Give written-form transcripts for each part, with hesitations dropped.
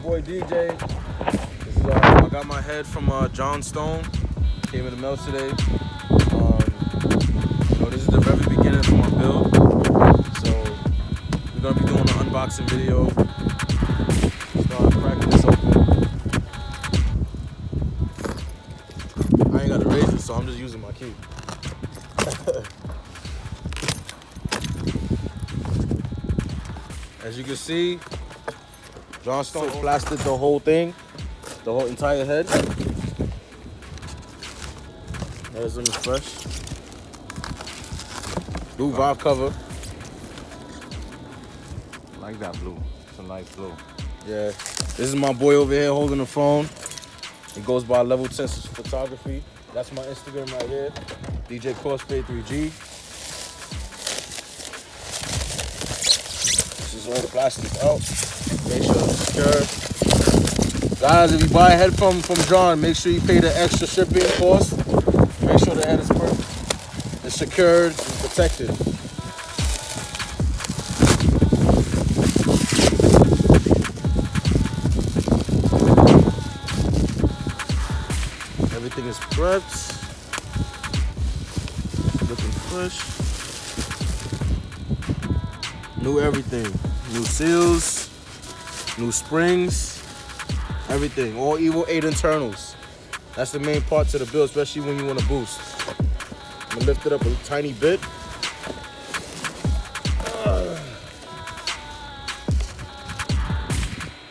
boy DJ. This is, I got my head from John Stone. Came in the mail today. This is the very beginning of my build. So we're gonna be doing an unboxing video. Start cracking this open. I ain't got a razor, so I'm just using my key. As you can see, John Stone plastered the whole thing, the whole entire head. There's them fresh. Blue valve cover. I like that blue. It's a nice blue. Yeah. This is my boy over here holding the phone. He goes by Level 10 Photography. That's my Instagram right here. DJ Crossfade 3G. This is all the plastic out. Make sure it's secure. Guys, if you buy a head from John, make sure you pay the extra shipping cost. Make sure the head is perfect. It's secured and protected. Everything is prepped. Looking fresh. New everything. New seals. New springs. Everything. All Evo 8 internals. That's the main part to the build, especially when you want to boost. I'm gonna lift it up a tiny bit.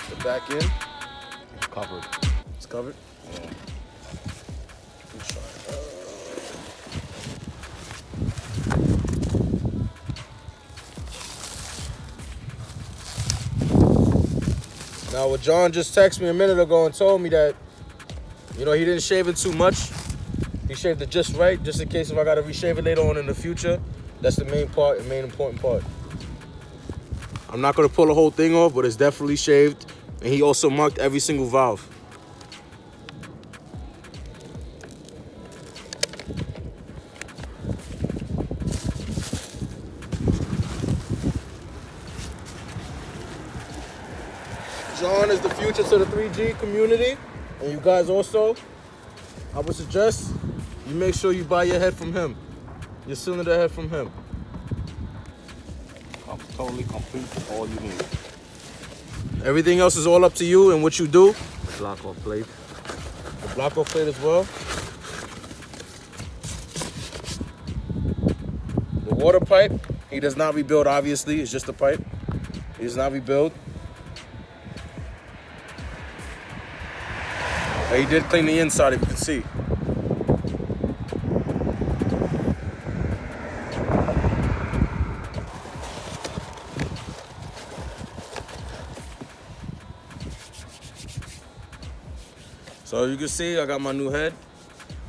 The back end. It's covered. It's covered? Yeah. Now, what John just texted me a minute ago and told me that, he didn't shave it too much. He shaved it just right, just in case if I got to reshave it later on in the future. That's the main part, the main important part. I'm not going to pull the whole thing off, but it's definitely shaved. And he also marked every single valve. John is the future to the 3G community, and you guys also, I would suggest you make sure you buy your head from him, your cylinder head from him. Totally complete, all you need. Everything else is all up to you and what you do. The block off plate. The block off plate as well. The water pipe, he does not rebuild, obviously, it's just a pipe. He does not rebuild. But he did clean the inside, if you can see. So you can see, I got my new head.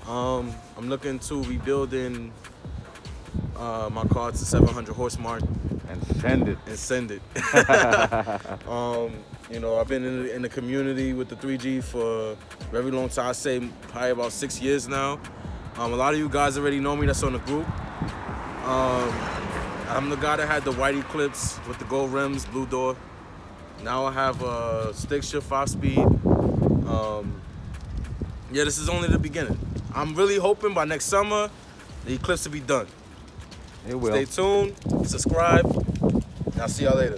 I'm looking to rebuilding my car to 700 horse mark. And send it. I've been in the community with the 3G for a very long time. I say probably about 6 years now. A lot of you guys already know me that's on the group. I'm the guy that had the white Eclipse with the gold rims, blue door. Now I have a stick shift 5-speed. Yeah, this is only the beginning. I'm really hoping by next summer, the Eclipse will be done. It will. Stay tuned, subscribe, and I'll see y'all later.